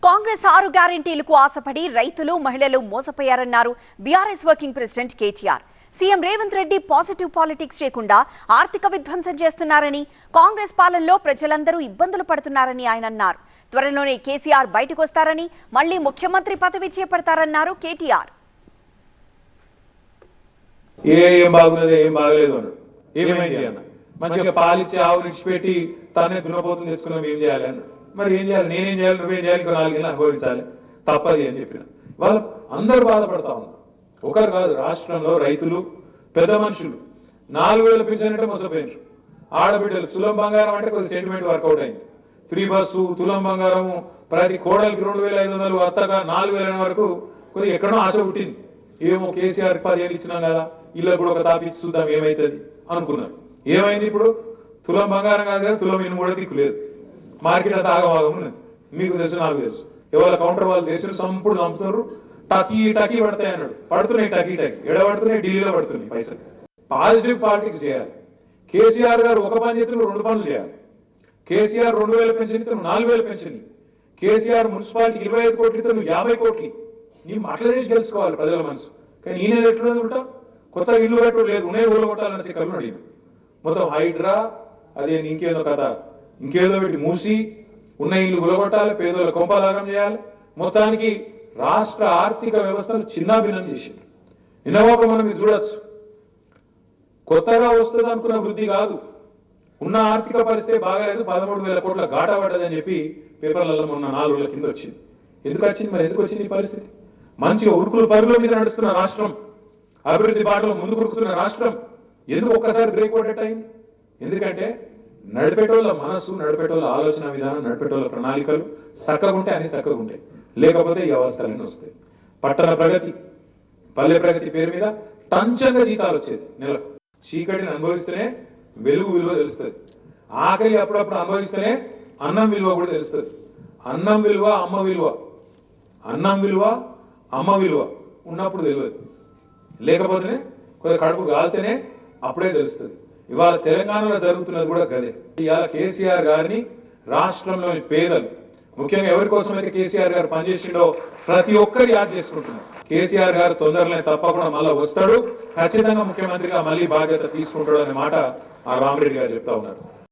కాంగ్రెస్ 6 గ్యారెంటీలకు ఆశపడి రైతులు మహిళలు మోసపోయారన్నారు BRS working president KTR. CM Revanth Reddy positive politics చేయకుండా ఆర్థిక విధ్వంసం చేస్తున్నారని, కాంగ్రెస్ పాలనలో ప్రజలందరూ ఇబ్బందులు పడుతున్నారని ఆయన అన్నారు. త్వరలోనే కేసీఆర్ బయటకు వస్తారని, మళ్లీ ముఖ్యమంత్రి పదవి చేపడతారన్నారు కేటీఆర్. ఏం బాగున్నది ఏం బాగలేదు అన్నాడు. ఏమైంది అన్న, మంచిగా పాలిచ్చి ఆవు విడిచిపెట్టి తనే దున్నపోతుంది తెచ్చుకున్నాం, ఏం చేయాలి అన్నాడు. మరి ఏం చేయాలి, నేనేం చేయాలి, నువ్వేం చేయాలి, ఇంకో 4 నెలలు అనుభవించాలి, తప్పది అని చెప్పిన. వాళ్ళు అందరూ బాధపడతా ఉన్నారు. ఒకరు కాదు, రాష్ట్రంలో రైతులు, పెద్ద మనుషులు 4,000 పింఛన్ అంటే మోసపోయినారు. ఆడబిడ్డలు తులం బంగారం అంటే కొద్ది సెంటిమెంట్ వర్కౌట్ అయింది. ఫ్రీ బస్సు, తులం బంగారము, ప్రతి కోడలికి 2,500, అత్తగా 4,000 వరకు కొద్దిగా ఎక్కడో ఆశ పుట్టింది. ఏమో కేసీఆర్ 10 ఏళ్ళు ఇచ్చినాం కదా, ఇళ్ళ కూడా ఒక తాపిచ్చి చూద్దాం ఏమైతుంది అనుకున్నారు. ఏమైంది? ఇప్పుడు తులం బంగారం కాదు కదా, తులం ఇనుము కూడా దిక్కు లేదు. మార్కెట్ అంతా ఆగమాగం ఉన్నది. మీకు తెలుసు, నాకు తెలుసు. ఎవరి కౌంటర్ వాళ్ళు దేశం సంపుడు చంపుతున్నారు. టకీ టకీ పడతాయి అన్నాడు. పడుతున్నాయి టకీ టకీ. ఎడ పడుతున్నాయి? ఢిల్లీలో పడుతున్నాయి పైసలు. పాజిటివ్ పాలిటిక్స్ చేయాలి. కేసీఆర్ గారు ఒక పని చేతులు 2 పనులు చేయాలి. కేసీఆర్ 2,000 పెన్షన్ ఇస్తే 4,000 పెన్షన్. కేసీఆర్ మున్సిపాలిటీ 25 కోట్లు ఇస్తే 50 కోట్లు. నీ అట్లా చేసి గెలుచుకోవాలి ప్రజల మనసు. కానీ ఈయన ఎట్లున్నది ఉంటా, కొత్తగా ఇల్లు కట్టడం లేదు, ఉన్నాయి ఊళ్ళో కొట్టాలని చెక్కలు అడిగిన. మొత్తం హైడ్రా, అదే ఇంకేదో కథ, ఇంకేదో పెట్టి మూసి ఉన్న ఇల్లు గులగొట్టాలి, పేదోళ్ళ కొంపలాగం చేయాలి. మొత్తానికి రాష్ట్ర ఆర్థిక వ్యవస్థను చిన్నాభిన్నం చేసింది. నిన్నవాక మనం ఇది చూడొచ్చు. కొత్తగా వస్తుంది అనుకున్న వృద్ధి కాదు, ఉన్న ఆర్థిక పరిస్థితి బాగాలేదు, 13,000 కోట్ల గాటా పడ్డదని చెప్పి పేపర్లలో మొన్న 4 రోజుల కింద వచ్చింది. ఎందుకు వచ్చింది? మరి ఎందుకు వచ్చింది ఈ పరిస్థితి? మంచిగా ఉరుకులు పరుగుల మీద నడుస్తున్న రాష్ట్రం, అభివృద్ధి బాటలో ముందుకు ఉరుకుతున్న రాష్ట్రం ఎందుకు ఒక్కసారి బ్రేక్ పడ్డట్టు అయింది? ఎందుకంటే నడిపేటోళ్ళ మనసు, నడిపేటోళ్ళ ఆలోచన విధానం, నడిపేటోళ్ళ ప్రణాళికలు చక్కగా ఉంటే అన్ని చక్కగా ఉంటాయి. లేకపోతే ఈ అవస్థలన్నీ వస్తాయి. పట్టణ ప్రగతి, పల్లె ప్రగతి పేరు మీద టంచంగా జీతాలు వచ్చేది నెలకు. చీకటిని అనుభవిస్తేనే వెలుగు విలువ తెలుస్తుంది. ఆకలి అప్పుడప్పుడు అనుభవిస్తేనే అన్నం విలువ కూడా తెలుస్తుంది. అన్నం విలువ, అమ్మ విలువ, అన్నం విలువ, అమ్మ విలువ ఉన్నప్పుడు తెలియదు. లేకపోతేనే కొద్దిగా కడుపు కాలితేనే అప్పుడే తెలుస్తుంది. ఇవాళ తెలంగాణలో జరుగుతున్నది కూడా గదే. ఇవాళ కేసీఆర్ గారిని రాష్ట్రంలోని పేదలు, ముఖ్యంగా ఎవరి కోసం అయితే కేసీఆర్ గారు పనిచేసిండో ప్రతి ఒక్కరు యాద్ చేసుకుంటున్నారు. కేసీఆర్ గారు తొందరలో తప్పకుండా మళ్ళీ వస్తాడు, ఖచ్చితంగా ముఖ్యమంత్రిగా మళ్ళీ బాధ్యత తీసుకుంటాడు అనే మాట ఆ రామరెడ్డి గారు చెప్తా ఉన్నారు.